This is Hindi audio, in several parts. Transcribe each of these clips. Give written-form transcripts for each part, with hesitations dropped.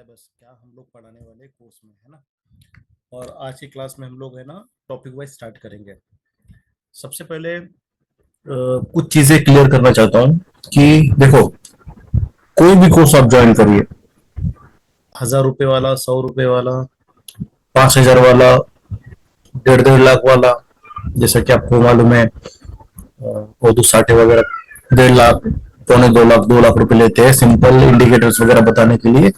सिलेबस क्या हम लोग पढ़ाने वाले कोर्स में है ना। और आज की क्लास में हम लोग है ना टॉपिक वाइज स्टार्ट करेंगे। सबसे पहले कुछ चीजें क्लियर करना चाहता हूँ कि देखो, कोई भी कोर्स आप ज्वाइन करिए, 1,000 रुपए वाला, 100 रुपए वाला, 5,000 वाला, 1.5 लाख वाला, जैसा कि आपको मालूम है वो साठे वगैरह 1.5 लाख, 1.25 लाख, 2 लाख रुपए लेते हैं सिंपल इंडिकेटर्स वगैरह बताने के लिए,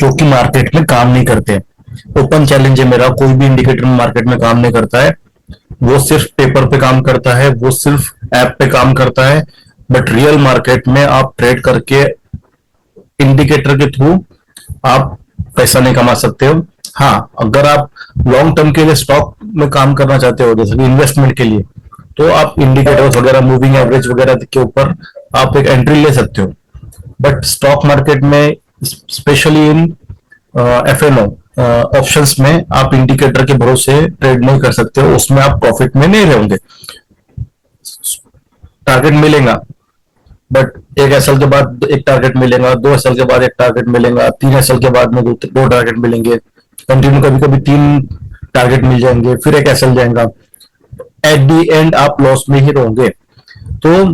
जो कि मार्केट में काम नहीं करते। ओपन चैलेंज है मेरा, कोई भी इंडिकेटर मार्केट में काम नहीं करता है। वो सिर्फ पेपर पे काम करता है, वो सिर्फ ऐप पे काम करता है। बट रियल मार्केट में आप ट्रेड करके इंडिकेटर के थ्रू आप पैसा नहीं कमा सकते हो। हाँ, अगर आप लॉन्ग टर्म के लिए स्टॉक में काम करना चाहते हो, जैसे कि इन्वेस्टमेंट के लिए, तो आप इंडिकेटर्स वगैरह, मूविंग एवरेज वगैरह के ऊपर आप एक एंट्री ले सकते हो। बट स्टॉक मार्केट में, स्पेशली इन एफएनओ ऑप्शंस में, आप इंडिकेटर के भरोसे ट्रेड नहीं कर सकते हो, उसमें आप प्रॉफिट में नहीं रहेंगे। टारगेट मिलेगा, बट 1 साल के बाद एक टारगेट मिलेगा, 2 साल के बाद एक टारगेट मिलेगा, 3 साल के बाद में दो टारगेट मिलेंगे, कंटिन्यू कभी कभी 3 टारगेट मिल जाएंगे, फिर एक साल जाएगा। एट दी एंड आप लॉस में ही रहोगे। तो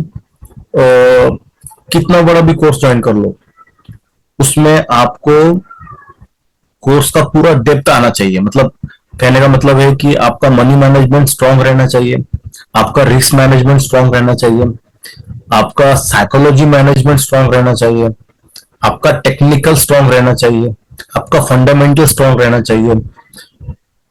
कितना बड़ा भी कोर्स ज्वाइन कर लो, उसमें आपको कोर्स का पूरा डेप्थ आना चाहिए। मतलब कहने का मतलब है कि आपका मनी मैनेजमेंट स्ट्रांग रहना चाहिए, आपका रिस्क मैनेजमेंट स्ट्रांग रहना चाहिए, आपका साइकोलॉजी मैनेजमेंट स्ट्रांग रहना चाहिए, आपका टेक्निकल स्ट्रांग रहना चाहिए, आपका फंडामेंटल स्ट्रांग रहना चाहिए।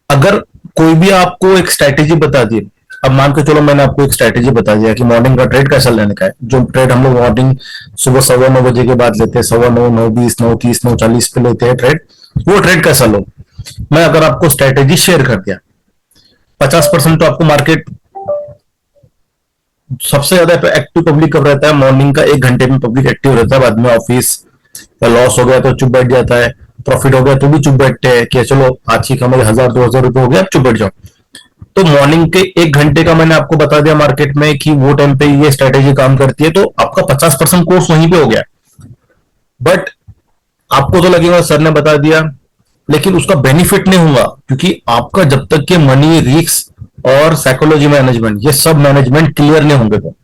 अगर कोई भी आपको एक स्ट्रैटेजी बता दी, अब मान के चलो मैंने आपको एक स्ट्रैटेजी बता दिया कि मॉर्निंग का ट्रेड कैसा लेने का है, जो ट्रेड हम लोग मॉर्निंग सुबह 9:15 के बाद लेते हैं, 9:15, 9:20, 9:30, 9:40 पे लेते हैं ट्रेड, वो ट्रेड कैसा लो। मैं अगर आपको स्ट्रैटेजी शेयर कर दिया, 50% तो आपको मार्केट, सबसे ज्यादा एक्टिव पब्लिक कब रहता है, मॉर्निंग का 1 घंटे में पब्लिक एक्टिव रहता है। बाद में ऑफिस या लॉस हो गया तो चुप बैठ जाता है, प्रॉफिट हो गया तो भी चुप बैठते हैं कि चलो आज की कमाई 1,000-2,000 रुपए हो गया, चुप बैठ जाओ। तो मॉर्निंग के 1 घंटे का मैंने आपको बता दिया मार्केट में कि वो टाइम पे ये स्ट्रेटेजी काम करती है, तो आपका 50% कोर्स वहीं पे हो गया। बट आपको तो लगेगा सर ने बता दिया, लेकिन उसका बेनिफिट नहीं होगा, क्योंकि आपका जब तक के मनी, रिस्क और साइकोलॉजी मैनेजमेंट, ये सब मैनेजमेंट क्लियर नहीं होंगे, तो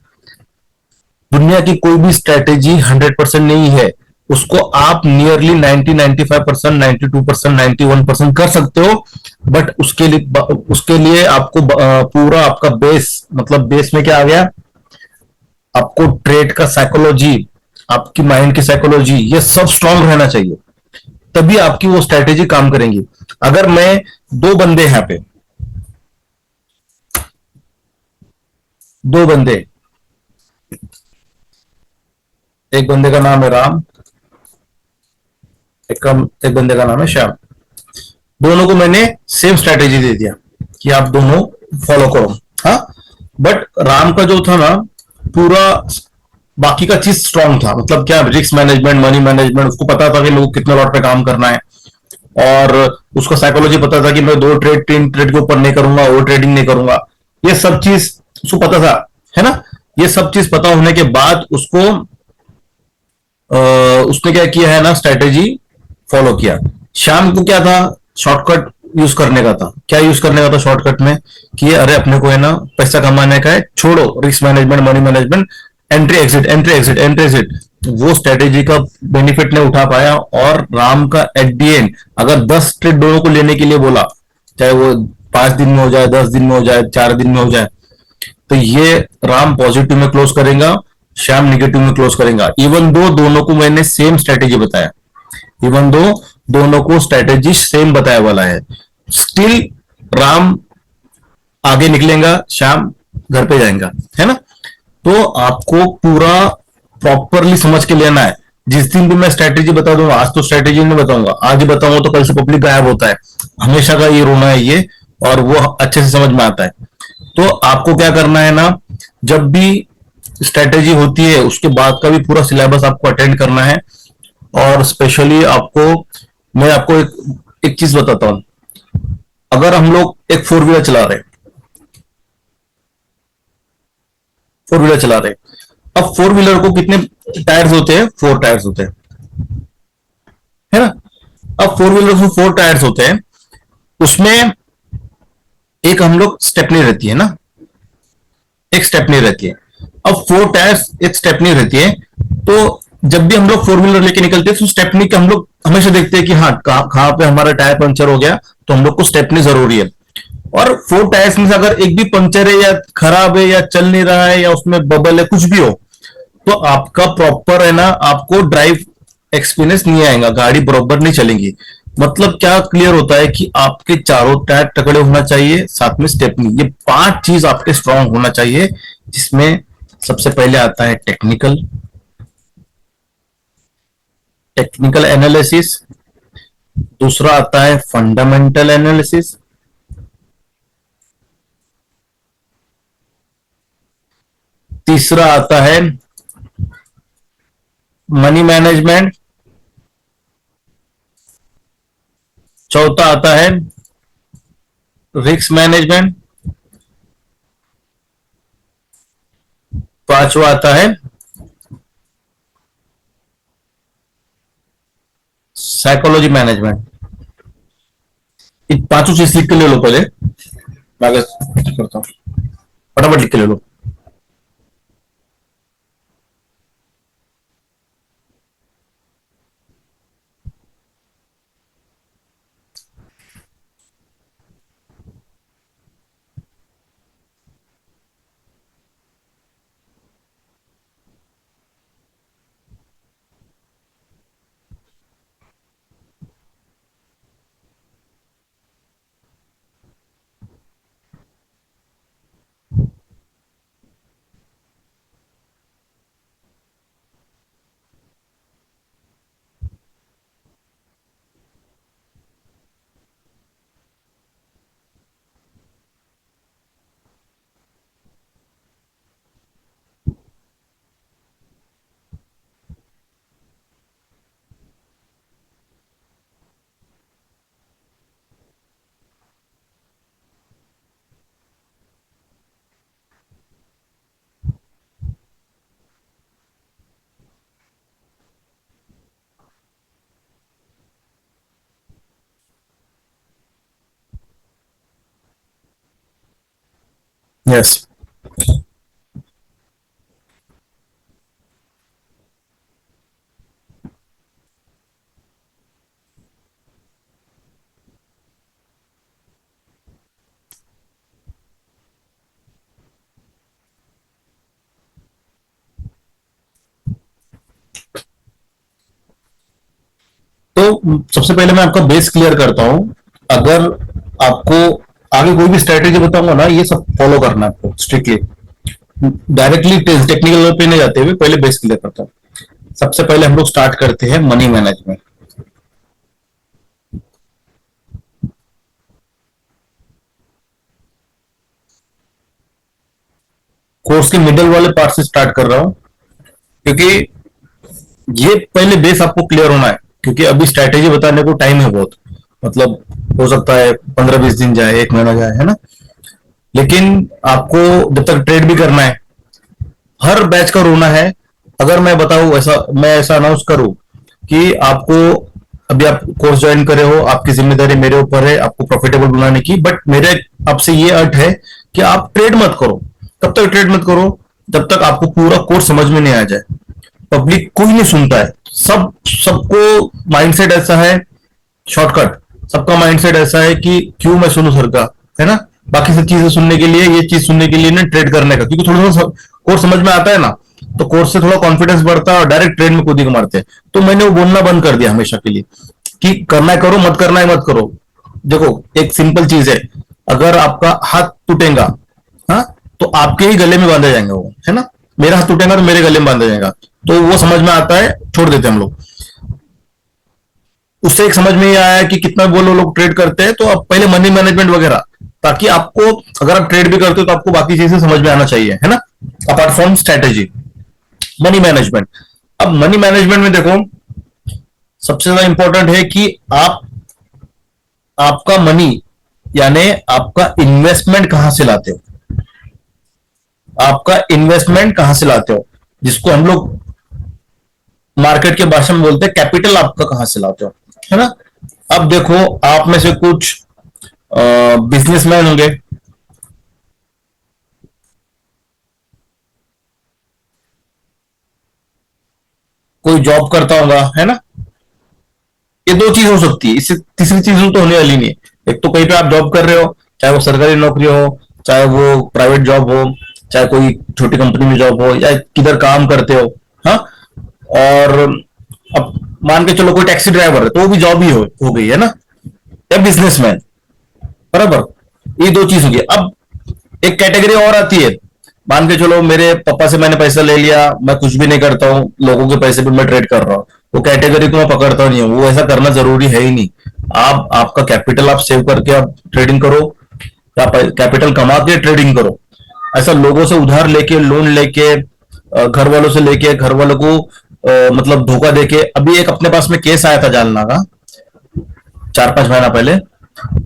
दुनिया की कोई भी स्ट्रेटेजी 100% नहीं है। उसको आप नियरली 90, 95%, 92%, 91% कर सकते हो। बट उसके लिए आपको पूरा आपका बेस, मतलब बेस में क्या आ गया, आपको ट्रेड का साइकोलॉजी, आपकी माइंड की साइकोलॉजी, ये सब स्ट्रांग रहना चाहिए, तभी आपकी वो स्ट्रेटेजी काम करेंगी। अगर मैं, दो बंदे यहाँ पे, दो बंदे, एक बंदे का नाम है राम, एक बंदे का नाम है श्याम, दोनों को मैंने सेम स्ट्रेटेजी दे दिया कि आप दोनों फॉलो करो। हाँ, बट राम का जो था ना, पूरा बाकी का चीज स्ट्रांग था। मतलब क्या, रिस्क मैनेजमेंट, मनी मैनेजमेंट, उसको पता था कि लोग कितने लॉट पे काम करना है, और उसका साइकोलॉजी पता था कि मैं 2 ट्रेड 3 ट्रेड के ऊपर नहीं करूंगा, ओवर ट्रेडिंग नहीं करूंगा, ये सब चीज उसको पता था, है ना। ये सब चीज पता होने के बाद उसने क्या किया है ना, स्ट्रेटेजी फॉलो किया। शाम को क्या था, शॉर्टकट यूज करने का था। क्या यूज करने का था शॉर्टकट में, कि अरे अपने को है ना पैसा कमाने का है, छोड़ो risk management, money management, entry exit, entry exit, entry exit. वो स्ट्रेटेजी का बेनिफिट नहीं उठा पाया, और राम का एट दी एंड, अगर 10 ट्रेड दोनों को लेने के लिए बोला, चाहे वो 5 दिन में हो जाए, 10 दिन में हो जाए, 4 दिन में हो जाए, तो ये राम पॉजिटिव में क्लोज करेगा, श्याम निगेटिव में क्लोज करेगा। इवन दो दोनों को मैंने सेम स्ट्रेटेजी बताया, इवन दो दोनों को स्ट्रेटेजी सेम बताया वाला है, स्टिल राम आगे निकलेगा, श्याम घर पे जाएगा, है ना। तो आपको पूरा प्रॉपरली समझ के लेना है। जिस दिन भी मैं स्ट्रेटेजी बता दूंगा, आज तो स्ट्रेटेजी नहीं बताऊंगा, आज ही बताऊंगा तो कल से पब्लिक गायब होता है, हमेशा का ये रोना है ये, और वो अच्छे से समझ में आता है। तो आपको क्या करना है ना, जब भी स्ट्रेटेजी होती है उसके बाद का भी पूरा सिलेबस आपको अटेंड करना है। और स्पेशली आपको, मैं आपको एक चीज बताता हूं, अगर हम लोग एक फोर व्हीलर चला रहे, अब 4 व्हीलर को कितने टायर्स होते हैं, 4 टायर्स होते हैं, है ना। अब फोर व्हीलर में फोर टायर्स होते हैं, उसमें एक हम लोग स्टेपनी रहती है ना, एक स्टेपनी रहती है। अब फोर टायर्स एक स्टेपनी रहती है, तो जब भी हम लोग फोर व्हीलर लेके निकलते हैं तो स्टेपनी के हम लोग हमेशा देखते हैं कि हाँ कहाँ पे हमारा टायर पंचर हो गया, तो हम लोग को स्टेपनी जरूरी है। और फोर टायर्स में से अगर एक भी पंचर है या खराब है या चल नहीं रहा है या उसमें बबल है कुछ भी हो, तो आपका प्रॉपर है ना, आपको ड्राइव एक्सपीरियंस नहीं आएगा, गाड़ी बराबर नहीं चलेगी। मतलब क्या क्लियर होता है कि आपके चारों टायर तगड़े होना चाहिए, साथ में स्टेपनी, ये पांच चीज आपके स्ट्रांग होना चाहिए। जिसमें सबसे पहले आता है टेक्निकल टेक्निकल एनालिसिस, दूसरा आता है फंडामेंटल एनालिसिस, तीसरा आता है मनी मैनेजमेंट, चौथा आता है रिस्क मैनेजमेंट, पांचवा आता है साइकोलॉजी मैनेजमेंट। इन पांचों चीज लिख के ले लो पहले, मैं आगे करता हूँ, फटाफट लिख के ले लो। यस। तो सबसे पहले मैं आपका बेस क्लियर करता हूं। अगर आपको आगे कोई भी स्ट्रेटेजी बताऊंगा ना, ये सब फॉलो करना है आपको स्ट्रिक्टली। डायरेक्टली टेक्निकल पे नहीं जाते हुए पहले बेस क्लियर करता हूं। सबसे पहले हम लोग स्टार्ट करते हैं मनी मैनेजमेंट। कोर्स के मिडल वाले पार्ट से स्टार्ट कर रहा हूं, क्योंकि ये पहले बेस आपको क्लियर होना है, क्योंकि अभी स्ट्रैटेजी बताने को टाइम है बहुत। मतलब हो सकता है 15-20 दिन जाए, एक महीना जाए, है ना। लेकिन आपको जब तक ट्रेड भी करना है, हर बैच का रोना है। अगर मैं बताऊं, ऐसा मैं ऐसा अनाउंस करूं कि आपको अभी आप कोर्स ज्वाइन करे हो, आपकी जिम्मेदारी मेरे ऊपर है आपको प्रॉफिटेबल बनाने की, बट मेरे आपसे ये अर्थ है कि आप ट्रेड मत करो। तब तक ट्रेड मत करो जब तक आपको पूरा कोर्स समझ में नहीं आ जाए। पब्लिक कोई नहीं सुनता है, सबको माइंडसेट ऐसा है, शॉर्टकट। सबका माइंडसेट ऐसा है कि क्यों मैं सुनूं सर का, है ना। बाकी सब चीजें सुनने के लिए, ये चीज सुनने के लिए ना ट्रेड करने का, क्योंकि थोड़ा सा कोर्स समझ में आता है ना, तो कोर्स से थोड़ा कॉन्फिडेंस बढ़ता है और डायरेक्ट ट्रेड में कूदी मारते हैं। तो मैंने वो बोलना बंद कर दिया हमेशा के लिए कि करना है करो, मत करना है मत करो। देखो, एक सिंपल चीज है, अगर आपका हाथ टूटेगा, हाँ, तो आपके ही गले में बांधा जाएगा वो, है ना। मेरा हाथ टूटेगा तो मेरे गले में बांधा जाएगा, तो वो समझ में आता है, छोड़ देते हैं हम लोग। उससे एक समझ में ही आया कि कितना बोलो लोग ट्रेड करते हैं, तो अब पहले मनी मैनेजमेंट वगैरह, ताकि आपको, अगर आप ट्रेड भी करते हो तो आपको बाकी चीजें समझ में आना चाहिए, है ना, apart from strategy. Money management. अब मनी मैनेजमेंट में देखो, सबसे ज्यादा इंपॉर्टेंट है कि आप आपका मनी, यानी आपका इन्वेस्टमेंट कहां से लाते हो, आपका इन्वेस्टमेंट कहां से लाते हो, जिसको हम लोग मार्केट के भाषा में बोलते हैं कैपिटल, आपका कहां से लाते हो, है ना। अब देखो, आप में से कुछ बिजनेसमैन होंगे, कोई जॉब करता होगा, है ना। ये दो चीज हो सकती है, इससे तीसरी चीज तो होने वाली नहीं है। एक तो कहीं पे आप जॉब कर रहे हो, चाहे वो सरकारी नौकरी हो, चाहे वो प्राइवेट जॉब हो, चाहे कोई छोटी कंपनी में जॉब हो, या किधर काम करते हो। हाँ। और अब मान के चलो कोई टैक्सी ड्राइवर है तो वो भी जॉब ही हो गई, है ना। या बिजनेसमैन, बराबर। ये दो चीज होगी। अब एक कैटेगरी और आती है। मान के चलो मेरे पापा से मैंने पैसा ले लिया, मैं कुछ भी नहीं करता हूँ, लोगों के पैसे पे मैं ट्रेड कर रहा हूँ। वो कैटेगरी को मैं पकड़ता नहीं हूँ, वो ऐसा करना जरूरी है ही नहीं। आप आपका कैपिटल आप सेव करके आप ट्रेडिंग करो, या कैपिटल कमा के ट्रेडिंग करो। ऐसा लोगों से उधार लेके, लोन लेके, घर वालों से लेके, घर वालों को मतलब धोखा देके। अभी एक अपने पास में केस आया था जालना का, 4-5 महीना पहले।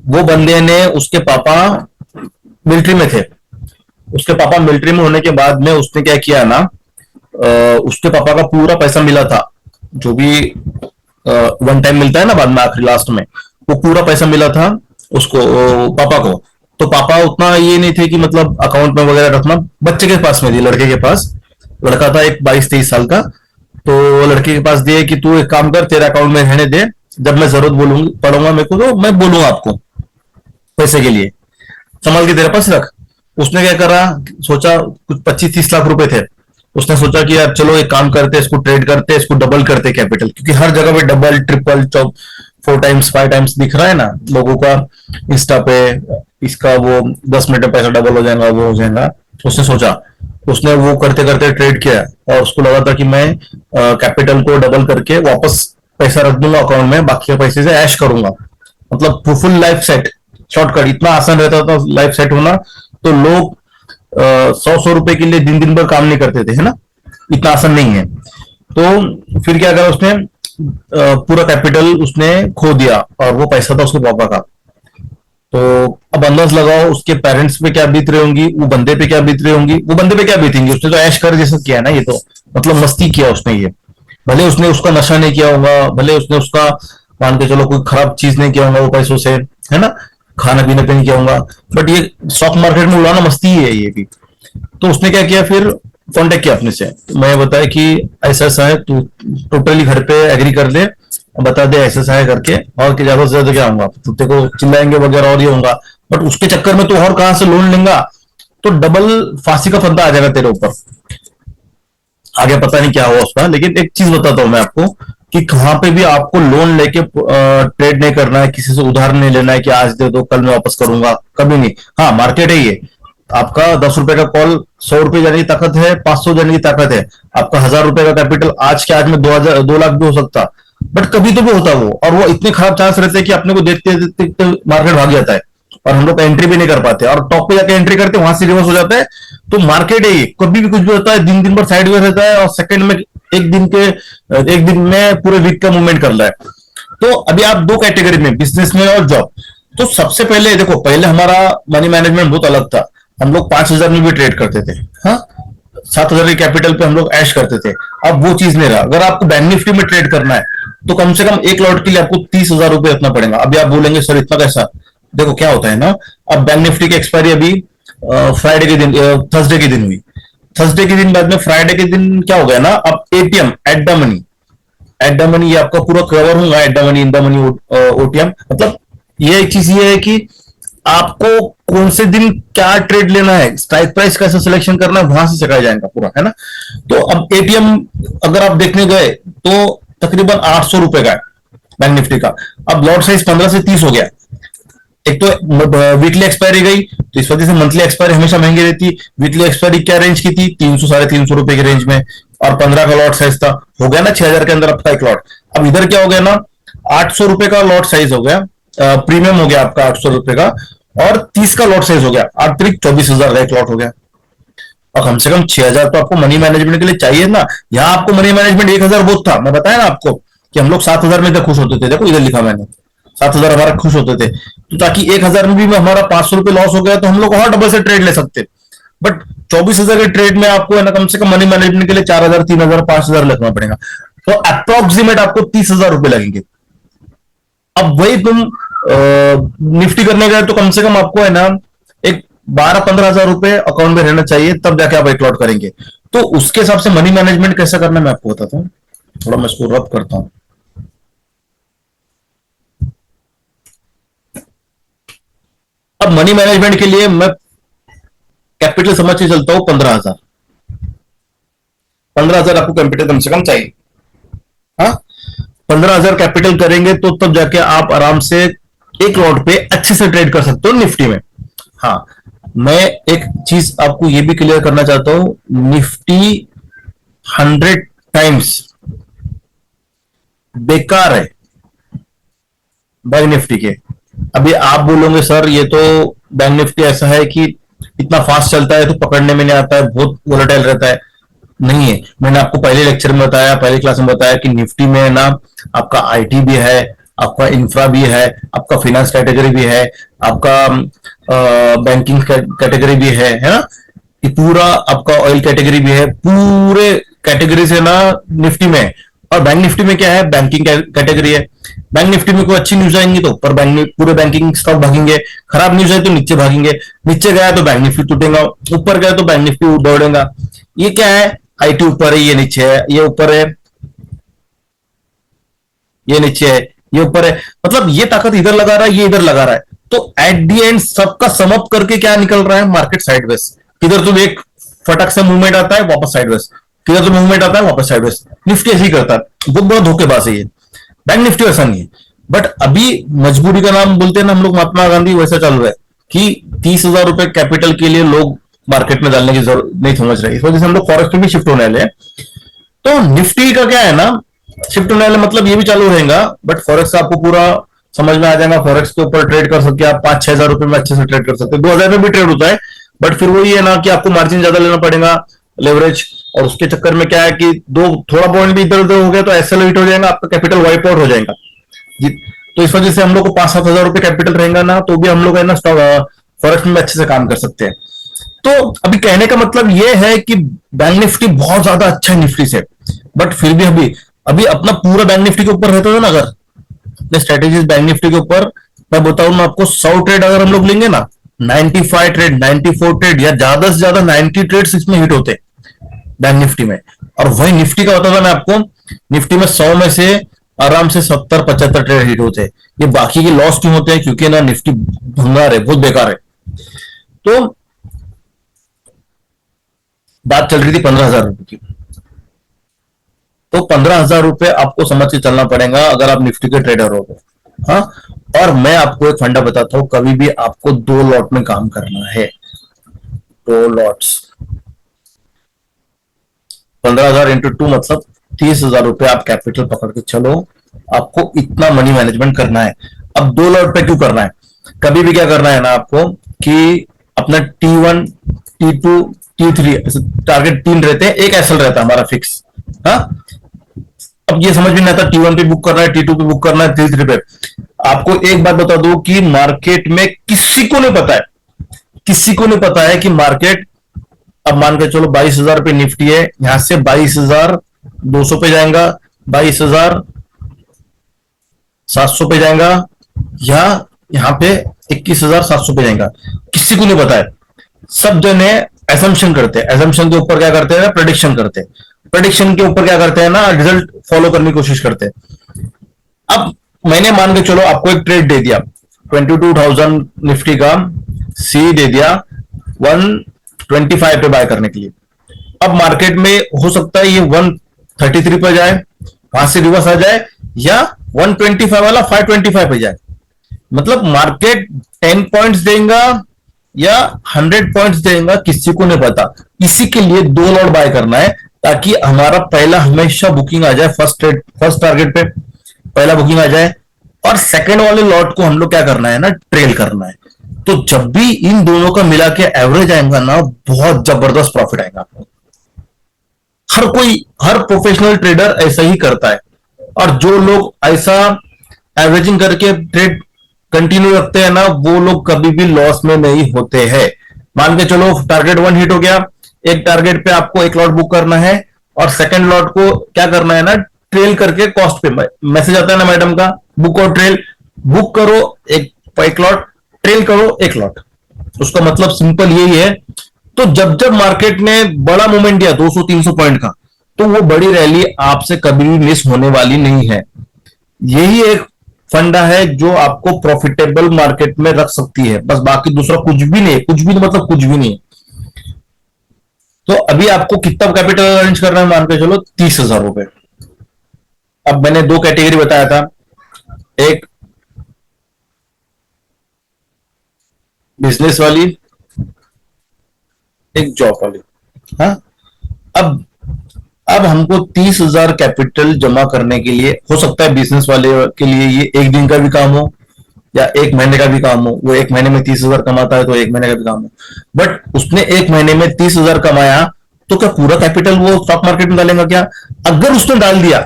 वो बंदे ने, उसके पापा मिलिट्री में थे, उसके पापा मिलिट्री में होने के बाद में उसने क्या किया ना, उसके पापा का पूरा पैसा मिला था, जो भी वन टाइम मिलता है ना बाद में आखिरी लास्ट में, वो पूरा पैसा मिला था उसको, पापा को। तो पापा उतना ये नहीं थे कि मतलब अकाउंट में वगैरह रखना, बच्चे के पास में थी, लड़के के पास। लड़का था एक 22-23 साल का। तो लड़के के पास दिए कि तू एक काम कर, तेरे अकाउंट में रहने दे, जब मैं जरूरत बोलूंगी पड़ूंगा मेरे को तो मैं बोलूंगा आपको पैसे के लिए, संभाल के तेरे पास रख। उसने क्या करा, सोचा कुछ 25-30 लाख रुपए थे। उसने सोचा कि यार चलो एक काम करते, इसको ट्रेड करते, इसको डबल करते कैपिटल, क्योंकि हर जगह पे डबल ट्रिपल चौक 4 टाइम्स 5 टाइम्स दिख रहा है ना लोगों का इंस्टा पे। इसका वो 10 मिनट में पैसा डबल हो जाएगा, वो हो जाएगा। उसने सोचा, उसने वो करते करते ट्रेड किया, और उसको लगा था कि मैं कैपिटल को डबल करके वापस पैसा रख दूंगा अकाउंट में, बाकी के पैसे से ऐश करूंगा, मतलब फुल लाइफ सेट। शॉर्टकट इतना आसान रहता था लाइफ सेट होना। तो लोग 100-100 रुपए के लिए दिन दिन भर काम नहीं करते थे, है ना। इतना आसान नहीं है। तो फिर क्या करा उसने, पूरा कैपिटल उसने खो दिया, और वो पैसा था उसके पापा का। तो अब अंदाज लगाओ उसके पेरेंट्स पे क्या बीत रही होंगी, वो बंदे पे क्या बीत रही होंगी, वो बंदे पे क्या बीतेंगी। उसने तो ऐश कर जैसा किया ना, ये तो मतलब मस्ती किया उसने ये। भले उसने उसका नशा नहीं किया होगा, भले उसने उसका मान के चलो कोई खराब चीज नहीं किया होगा वो पैसों से, है ना, खाना पीना पे नहीं किया होगा, बट ये स्टॉक मार्केट में उड़ाना मस्ती ही है ये भी। तो उसने क्या किया फिर, कांटेक्ट किया अपने से, तो मैं बताया कि ऐसा ऐसा है, तू टोटली घर पे एग्री कर ले, बता दे ऐसा ऐसा है करके, और कि ज्यादा से ज्यादा क्या होगा, तो तेरे को चिल्लाएंगे वगैरह और ये होगा। बट उसके चक्कर में तो और कहां से लोन लेगा, तो डबल फांसी का फंदा आ जाएगा तेरे ऊपर। आगे पता नहीं क्या हुआ उसका, लेकिन एक चीज बताता हूं मैं आपको, कि कहां पे भी आपको लोन लेके ट्रेड नहीं करना है, किसी से उधार नहीं लेना है कि आज दे दो कल मैं वापस करूंगा, कभी नहीं। हाँ, मार्केट है ये, आपका 10 रुपए का कॉल 100 रुपए जाने की ताकत है, 500 जाने की ताकत है। आपका 1000 रुपए का कैपिटल आज के आज में 2 लाख भी हो सकता, बट कभी तो भी होता वो, और वो इतने खराब चांस रहते हैं कि अपने को देखते देखते मार्केट भाग जाता है, और हम लोग एंट्री भी नहीं कर पाते, और टॉप पे जाके एंट्री करते वहां से रिवर्स हो जाता है। तो मार्केट है ये, कभी भी कुछ भी होता है, दिन दिन भर साइड में रहता है, और सेकंड में एक दिन में पूरे वीक का मूवमेंट कर रहा है। तो अभी आप दो कैटेगरी में, बिजनेस में और जॉब। तो सबसे पहले देखो, पहले हमारा मनी मैनेजमेंट बहुत अलग था। हम लोग 5,000 में भी ट्रेड करते थे, हाँ, 7,000 के कैपिटल पे हम लोग ऐश करते थे। अब वो चीज नहीं रहा। अगर आपको बैंक निफ्टी में ट्रेड करना है तो कम से कम एक लॉट के लिए आपको 30,000 रुपए रखना पड़ेगा। अभी आप बोलेंगे सर इतना कैसा, देखो क्या होता है ना, अब बैंक निफ्टी की एक्सपायरी अभी फ्राइडे के दिन, थर्सडे के दिन हुई। थर्सडे के दिन बाद में फ्राइडे के दिन क्या हो गया ना, अब ATM at the money, at the money ये आपका पूरा कवर होगा, at the money, in the money, OTM. मतलब ये एक चीज ये है कि आपको कौन से दिन क्या ट्रेड लेना है, स्ट्राइक प्राइस कैसे सिलेक्शन करना है, वहां से सिखाया जाएगा पूरा, है ना। तो अब एटीएम अगर आप देखने गए तो तकरीबन 800 रुपए का है बैंक निफ्टी का। अब लॉट साइज 15 से 30 हो गया। एक तो वीकली एक्सपायरी गई, तो इस वजह से मंथली एक्सपायरी हमेशा महंगी रहती। वीकली एक्सपायरी क्या रेंज की थी, 300 350 रुपए के रेंज में, और 15 का लॉट साइज था, हो गया ना 6,000 के अंदर आपका एक लॉट। अब इधर क्या हो गया ना, 800 रुपए का लॉट साइज हो गया, प्रीमियम हो गया आपका 800 रुपए का, और 30 का लॉट साइज हो गया, अतिरिक्त 24,000 का एक लॉट हो गया। और कम से कम 6,000 तो आपको मनी मैनेजमेंट के लिए चाहिए ना। यहाँ आपको मनी मैनेजमेंट 1,000 बहुत था, मैं बताया ना आपको कि हम लोग 7,000 में खुश होते थे। देखो इधर लिखा मैंने, 7,000 हमारा खुश होते थे, तो ताकि 1,000 में भी हमारा 500 रुपए लॉस हो गया तो हम लोग और डबल से ट्रेड ले सकते। बट 24,000 के ट्रेड में आपको है ना, कम से कम मनी मैनेजमेंट के लिए 4,000, 3,000, 5,000 लगना पड़ेगा। तो अप्रोक्सीमेट आपको 30,000 रुपए लगेंगे। अब वही तुम निफ्टी करने गए तो कम से कम आपको है ना एक 12-15 हजार रुपए अकाउंट में रहना चाहिए, तब जाके आप एक लॉट करेंगे। तो उसके हिसाब से मनी मैनेजमेंट कैसे करना मैं आपको बताता हूँ। थोड़ा मैं इसको रब करता हूँ। अब मनी मैनेजमेंट के लिए मैं कैपिटल समझ के चलता हूं 15,000। 15,000 आपको कैपिटल कम से कम चाहिए। हाँ, 15,000 कैपिटल करेंगे तो तब जाके आप आराम से एक लॉट पे अच्छे से ट्रेड कर सकते हो निफ्टी में। हाँ, मैं एक चीज आपको ये भी क्लियर करना चाहता हूं, निफ्टी 100 टाइम्स बेकार है बैंक निफ्टी के। अभी आप बोलोगे सर ये तो बैंक निफ्टी ऐसा है कि इतना फास्ट चलता है तो पकड़ने में नहीं आता है, बहुत वोलेटाइल रहता है। नहीं है, मैंने आपको पहले लेक्चर में बताया, पहले क्लास में बताया कि निफ्टी में ना आपका आईटी भी है, आपका इंफ्रा भी है, आपका फाइनेंस कैटेगरी भी है, आपका बैंकिंग कैटेगरी भी है ना, ये पूरा आपका ऑयल कैटेगरी भी है, पूरे कैटेगरी से ना निफ्टी में। और बैंक निफ्टी में क्या है, बैंकिंग कैटेगरी है। बैंक निफ्टी में कोई अच्छी न्यूज आएंगी तो ऊपर बैंक पूरे बैंकिंग स्टॉक भागेंगे, खराब न्यूज है तो नीचे भागेंगे, नीचे गया तो बैंक निफ्टी टूटेगा, ऊपर गया तो बैंक निफ्टी दौड़ेगा। ये क्या है, आईटी ऊपर है, ये नीचे है, ये ऊपर है, ये नीचे है, ये ऊपर है, मतलब ये ताकत इधर लगा रहा है, ये इधर लगा रहा है। तो एट दी एंड सबका समअप करके क्या निकल रहा है, मार्केट साइडवेज। किधर तो एक फटक से मूवमेंट आता है वापस साइडवेज, किधर तो मूवमेंट आता है वापस साइडवेज। निफ्टी ऐसे ही करता है, बहुत बड़ा धोखेबाज है ये। बैंक निफ्टी ऐसा नहीं है। बट अभी मजबूरी का नाम बोलते हैं ना हम लोग, महात्मा गांधी वैसा चल रहा है कि 30,000 रुपए कैपिटल के लिए लोग मार्केट में डालने की जरूरत नहीं समझ रहे। इस वजह से हम लोग फॉरेक्स में भी शिफ्ट होने वाले हैं। तो निफ्टी का क्या है ना, शिफ्ट होने वाला मतलब ये भी चालू रहेगा, बट फॉरेक्स आपको पूरा समझ में आ जाएगा। फॉरेक्स के ऊपर ट्रेड कर सकते हैं आप, 5-6 हजार रुपए में अच्छे से ट्रेड कर सकते हैं। 2,000 में भी ट्रेड होता है, बट फिर वही है ना कि आपको मार्जिन ज्यादा लेना पड़ेगा, लेवरेज। और उसके चक्कर में क्या है कि दो थोड़ा पॉइंट भी इधर उधर हो गया तो एसएल हिट हो जाएगा, आपका कैपिटल वाइप आउट हो जाएगा जी। तो इस वजह से हम लोग को 5-7 हजार रुपए कैपिटल रहेगा ना, तो भी हम लोग है ना फॉरेक्स में अच्छे से काम कर सकते हैं। तो अभी कहने का मतलब ये है कि बैंक निफ्टी बहुत ज्यादा अच्छा है निफ्टी से, बट फिर भी अभी अभी अपना पूरा बैंक निफ्टी के ऊपर रहता था ना, अगर स्ट्रेटेजीज बैंक निफ्टी के ऊपर मैं बताऊं ना आपको, 100 ट्रेड अगर हम लोग लेंगे ना, 95 ट्रेड, 94 ट्रेड या ज्यादा से ज्यादा 90 ट्रेड इसमें हिट होते बैंक निफ्टी में। और वही निफ्टी का होता था मैं आपको, निफ्टी में 100 में से आराम से 70-75 ट्रेड हिट होते हैं। ये बाकी के लॉस क्यों होते हैं, क्योंकि ना निफ्टी भंगार है, बहुत बेकार है। तो बात चल रही थी 15,000 रुपए की। तो 15,000 रुपए आपको समझ के चलना पड़ेगा अगर आप निफ्टी के ट्रेडर हो तो। हाँ, और मैं आपको एक फंडा बताता हूं, कभी भी आपको 2 लॉट में काम करना है। 2 लॉट्स, 15,000 इंटू 2 मतलब 30,000 रुपए आप कैपिटल पकड़ के चलो। आपको इतना मनी मैनेजमेंट करना है। अब 2 लॉट पे क्यों करना है, कभी भी क्या करना है ना आपको कि अपना T1, T2, T3 टारगेट 3 रहते हैं, एक एसएल रहता है हमारा फिक्स। हाँ, अब ये समझ में नहीं आता T1 पे बुक करना है, T2 पे बुक करना है, T3 पे। आपको एक बात बता दो कि मार्केट में किसी को नहीं पता है, किसी को नहीं पता है कि मार्केट, अब मान के चलो 22,000 पे निफ्टी है, यहां से 22,200 पे जाएगा, 22,700 पे जाएगा, या यहां पे 21,700 पे जाएगा। किसी को नहीं पता है। सब जने एजम्पशन करते हैं, एजम्पशन के ऊपर क्या करते हैं, प्रेडिक्शन करते हैं, प्रेडिक्शन के ऊपर क्या करते हैं ना, रिजल्ट फॉलो करने की कोशिश करते हैं। अब मैंने मान के चलो आपको एक ट्रेड दे दिया, 22,000 निफ्टी का सी दे दिया 125 पे बाय करने के लिए। अब मार्केट में हो सकता है ये 133 पे जाए, वहां से रिवर्स आ जाए, या 125 वाला 525 पे जाए। मतलब मार्केट 10 पॉइंट्स देगा या 100 पॉइंट्स देगा, किसी को नहीं पता। इसी के लिए 2 लॉट बाय करना है, ताकि हमारा पहला हमेशा बुकिंग आ जाए, फर्स्ट टारगेट पे पहला बुकिंग आ जाए, और सेकंड वाले लॉट को हम लोग क्या करना है ना, ट्रेल करना है। तो जब भी इन दोनों का मिला के एवरेज आएगा ना, बहुत जबरदस्त प्रॉफिट आएगा। हर कोई, हर प्रोफेशनल ट्रेडर ऐसा ही करता है। और जो लोग ऐसा एवरेजिंग करके ट्रेड कंटिन्यू रखते हैं ना, वो लोग कभी भी लॉस में नहीं होते हैं। मान के चलो टारगेट 1 हिट हो गया, एक टारगेट पे आपको एक लॉट बुक करना है, और सेकंड लॉट को क्या करना है ना, ट्रेल करके कॉस्ट पे मैसेज आता है ना मैडम का, बुक और ट्रेल, बुक करो एक लॉट, ट्रेल करो एक लॉट। उसका मतलब सिंपल यही है। तो जब जब मार्केट ने बड़ा मूवमेंट दिया 200-300 पॉइंट का, तो वो बड़ी रैली आपसे कभी भी मिस होने वाली नहीं है। यही एक फंडा है जो आपको प्रॉफिटेबल मार्केट में रख सकती है, बस बाकी दूसरा कुछ भी नहीं है। कुछ भी मतलब कुछ भी नहीं है। तो अभी आपको कितना कैपिटल अरेंज करना है, मान के चलो 30,000 रुपए। अब मैंने दो कैटेगरी बताया था, एक बिजनेस वाली, एक जॉब वाली। हाँ, अब अब हमको 30,000 कैपिटल जमा करने के लिए, हो सकता है बिजनेस वाले के लिए ये एक दिन का भी काम हो या एक महीने का भी काम हो। वो एक महीने में 30,000 कमाता है तो एक महीने का भी काम हो। बट उसने एक महीने में 30,000 कमाया, तो क्या पूरा कैपिटल वो स्टॉक मार्केट में डालेगा क्या? अगर उसने डाल दिया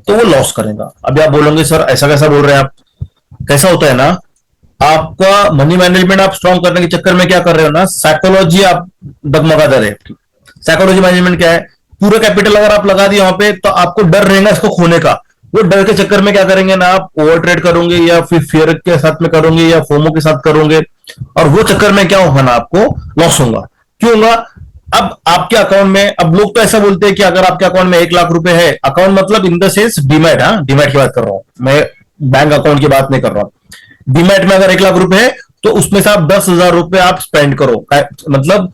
तो वो लॉस करेगा। अभी आप बोलोगे सर ऐसा कैसा बोल रहे हैं आप? कैसा होता है ना, आपका मनी मैनेजमेंट आप स्ट्रॉन्ग करने के चक्कर में क्या कर रहे हो ना, साइकोलॉजी आप डगमगा दे रहे हैं। साइकोलॉजी मैनेजमेंट क्या है? पूरा कैपिटल अगर आप लगा दिए वहां पे, तो आपको डर रहेगा इसको खोने का। वो डर के चक्कर में क्या करेंगे ना, आप ओवर ट्रेड करोगे या फिर फियर के साथ में करोगे या फोमो के साथ करोगे, और वो चक्कर में क्या होगा ना, आपको लॉस होगा। क्यों होगा? अब आपके अकाउंट में, अब लोग तो ऐसा बोलते हैं कि अगर आपके अकाउंट में 1 लाख रुपए है, अकाउंट मतलब इन द सेंस डीमैट, हाँ डीमैट की बात कर रहा हूं मैं, बैंक अकाउंट की बात नहीं कर रहा हूं। डीमैट में अगर 1 लाख रुपए है, तो उसमें से आप 10,000 रुपए आप स्पेंड करो, मतलब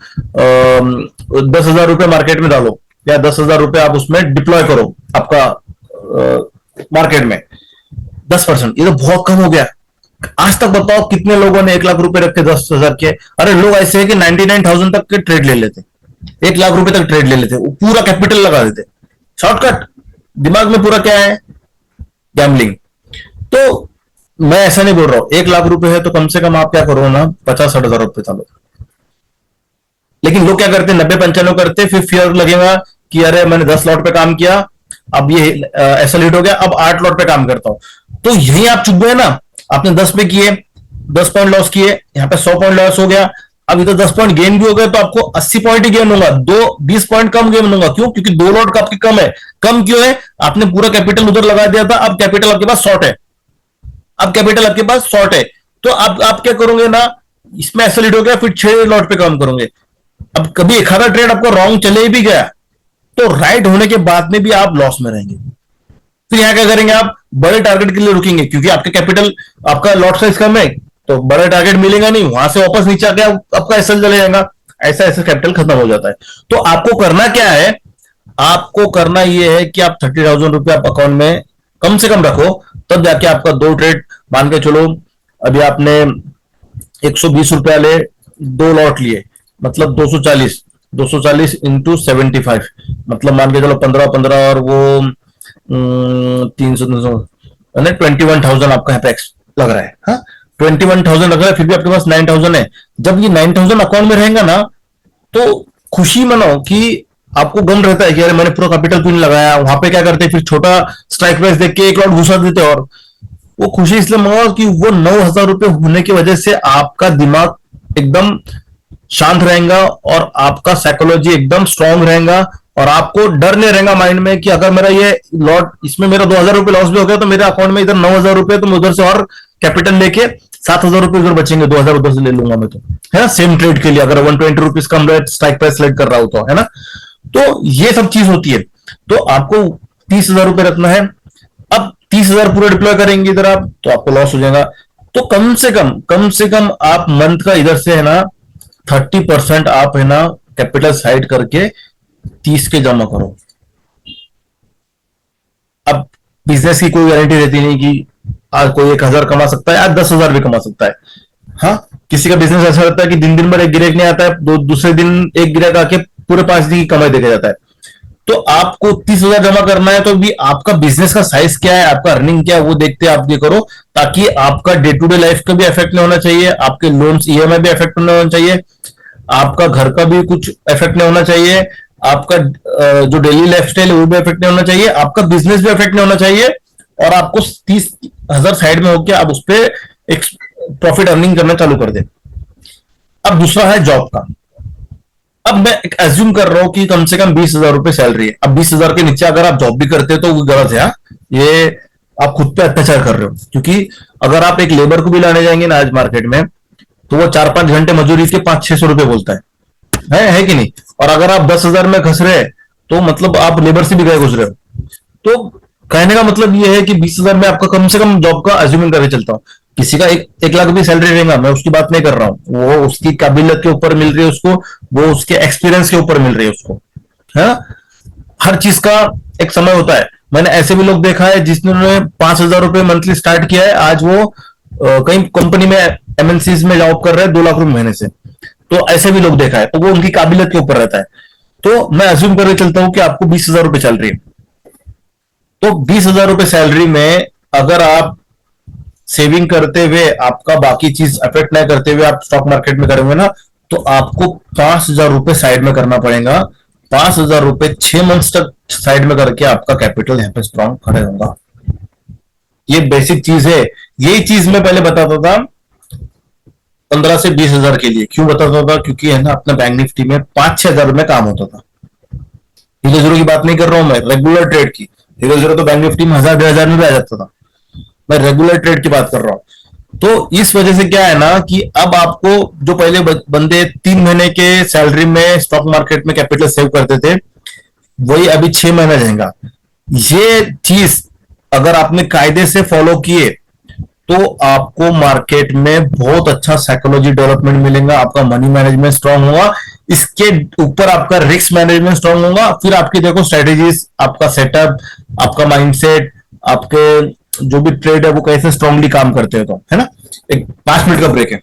10,000 रुपए मार्केट में डालो, या 10,000 रुपए आप उसमें डिप्लॉय करो आपका मार्केट में। 10%, ये तो बहुत कम हो गया। आज तक बताओ कितने लोगों ने 1 लाख रुपए रखे 10,000 के? अरे लोग ऐसे है कि 99,000 तक के ट्रेड ले लेते, 1 लाख रुपए तक ट्रेड ले लेते, वो पूरा कैपिटल लगा देते। शॉर्टकट, दिमाग में पूरा क्या है? गैम्बलिंग। तो मैं ऐसा नहीं बोल रहा हूं 1 लाख रुपए है तो कम से कम आप क्या करो ना, 50-60 हजार रुपए डालो। लेकिन लोग क्या करते हैं, 90-95 करते, फिर फियर लगेगा कि अरे मैंने 10 लॉट पे काम किया, अब ये ऐसा लेट हो गया, अब 8 लॉट पे काम करता हूं। तो यही आप चुप गए ना। आपने 10 पे किए, 10 पॉइंट लॉस किए, यहाँ पे 100 पॉइंट लॉस हो गया। अब इधर 10 पॉइंट गेन भी हो गए, तो आपको 80 पॉइंट ही गेन होगा, 20 पॉइंट कम गेन होगा। क्यों? क्योंकि 2 लॉट का आपके कम है। कम क्यों है? आपने पूरा कैपिटल उधर लगा दिया था, अब कैपिटल आपके पास शॉर्ट है। अब कैपिटल आपके पास शॉर्ट है, तो आप क्या करोगे ना, इसमें ऐसा लीड हो गया, फिर 6 लॉट पे काम करोगे। अब कभी एक आधा ट्रेड आपको रॉन्ग चले भी गया, तो राइट होने के बाद में भी आप लॉस में रहेंगे। फिर यहां क्या करेंगे, आप बड़े टारगेट के लिए रुकेंगे, क्योंकि आपके कैपिटल, आपका लॉट साइज कम है, तो बड़ा टारगेट मिलेगा नहीं, वहां से वापस नीचे आके आपका एसएल चले जाएगा, ऐसा ऐसा कैपिटल खत्म हो जाता है। तो आपको करना क्या है? आपको करना यह है कि आप 30,000 रुपये आप अकाउंट में कम से कम रखो, तब जाके आपका 2 ट्रेड, मान के चलो अभी आपने 120 रुपए वाले 2 लॉट लिए, मतलब 240, 240 इंटू 75, मतलब मान के चलो 15-15 और वो 300 21,000 आपका यहाँ पे लग रहा है। हाँ, 21,000 लग रहा है, फिर भी आपके पास 9,000 है। जब ये 9,000 अकाउंट में रहेगा ना, तो खुशी मनाओ कि आपको गम रहता है कि अरे मैंने पूरा कैपिटल क्यों नहीं लगाया। वहां पे क्या करते, फिर छोटा स्ट्राइक प्राइस देख के 1 लॉट घुसा देते, और वो खुशी इसलिए मनाओ कि वो 9,000 रुपए होने की वजह से आपका दिमाग एकदम शांत रहेगा, और आपका साइकोलॉजी एकदम स्ट्रांग रहेगा, और आपको डर नहीं रहेगा माइंड में कि अगर मेरा ये लॉट, इसमें मेरा 2,000 रुपए लॉस भी हो गया, तो मेरे अकाउंट में इधर 9,000 रुपए, तो मैं उधर से और कैपिटल लेके 7,000 रुपए उधर बचेंगे, 2,000 उधर से ले लूंगा मैं, तो है ना, सेम ट्रेड के लिए अगर 120 रुपीज कम रेट स्ट्राइक प्राइस सेलेक्ट कर रहा हूं तो, है ना। तो ये सब चीज होती है। तो आपको 30,000 रुपए रखना है। अब 30,000 पूरा डिप्लॉय करेंगे इधर आप, तो आपको लॉस हो जाएगा। तो कम से कम आप मंथ का इधर से है ना 30% आप है ना कैपिटल साइड करके 30 के जमा करो। अब बिजनेस की कोई गारंटी रहती नहीं कि आज कोई 1,000 कमा सकता है, आज 10,000 भी कमा सकता है। हाँ, किसी का बिजनेस ऐसा रहता है कि दिन दिन भर एक गिराक नहीं आता है, दूसरे दिन एक गिराक आके पूरे 5 दिन की कमाई देखा जाता है। तो आपको 30,000 जमा करना है, तो भी आपका बिजनेस का साइज क्या है, आपका अर्निंग क्या है, वो देखते आप ये करो, ताकि आपका डे टू डे लाइफ का भी इफेक्ट नहीं होना चाहिए, आपके लोन्स ईएमआई भी इफेक्ट नहीं होना चाहिए, आपका घर का भी कुछ इफेक्ट नहीं होना चाहिए, आपका जो डेली लाइफ स्टाइल है वो भी इफेक्ट नहीं होना चाहिए, आपका बिजनेस भी इफेक्ट नहीं होना चाहिए, और आपको 30,000 साइड में होकर आप उस पर एक प्रॉफिट अर्निंग करना चालू कर दे। अब दूसरा है जॉब का। अब मैं एक एज्यूम कर रहा हूं कि कम से कम 20,000 रुपए सैलरी है। अब 20,000 के नीचे अगर आप जॉब भी करते हो तो वो गलत है। ये आप खुद पे अत्याचार कर रहे हो, क्योंकि अगर आप एक लेबर को भी लाने जाएंगे ना आज मार्केट में, तो वो 4-5 घंटे मजदूरी के 500-600 रुपए बोलता है कि नहीं? और अगर आप 10,000 में घस रहे हैं, तो मतलब आप लेबर से भी गए गुजरे हो। तो कहने का मतलब ये है कि 20,000 में आपका कम से कम जॉब का अज्यूमिंग करके चलता हूँ, किसी का 1 लाख भी सैलरी रहेगा, मैं उसकी बात नहीं कर रहा हूँ, वो उसकी काबिलियत के ऊपर मिल रही है उसको, वो उसके एक्सपीरियंस के ऊपर मिल रही है उसको, है ना? हर चीज का एक समय होता है। मैंने ऐसे भी लोग देखा है जिसने 5,000 रुपए मंथली स्टार्ट किया है, आज वो कहीं कंपनी में एमएनसीज में जॉब कर रहे हैं 2 लाख रुपए महीने से। तो ऐसे भी लोग देखा है, तो वो उनकी काबिलियत के ऊपर रहता है। तो मैं अज्यूम करके चलता हूं कि आपको 20,000 रुपए चल रही है, तो 20,000 रुपए सैलरी में अगर आप सेविंग करते हुए, आपका बाकी चीज अफेक्ट नहीं करते हुए आप स्टॉक मार्केट में करेंगे ना, तो आपको 5,000 रुपए साइड में करना पड़ेगा। 5,000 रुपए 6 मंथ तक साइड में करके आपका कैपिटल यहाँ पे स्ट्रॉन्ग खड़े होगा। ये बेसिक चीज है। यही चीज मैं पहले बताता था 15 से 20 हजार के लिए। क्यों बताता था? क्योंकि है ना, अपना बैंक निफ्टी में 5-6 हजार में काम होता था। हीरो जीरो की बात नहीं कर रहा हूं मैं, रेगुलर ट्रेड की। हीरो जीरो तो बैंक निफ्टी में 1,000-1,500 में भी आ जाता था। मैं रेगुलर ट्रेड की बात कर रहा हूं। तो इस वजह से क्या है ना कि अब आपको, जो पहले बंदे 3 महीने के सैलरी में स्टॉक मार्केट में कैपिटल सेव करते थे, वही अभी 6 महीना रहेगा। ये चीज अगर आपने कायदे से फॉलो किए, तो आपको मार्केट में बहुत अच्छा साइकोलॉजी डेवलपमेंट मिलेगा, आपका मनी मैनेजमेंट स्ट्रांग होगा, इसके ऊपर आपका रिस्क मैनेजमेंट स्ट्रांग होगा, फिर आपकी देखो स्ट्रेटेजीज, आपका सेटअप, आपका माइंडसेट, आपके जो भी ट्रेड है वो कैसे स्ट्रांगली काम करते हैं, तो है ना। एक 5 मिनट का ब्रेक है।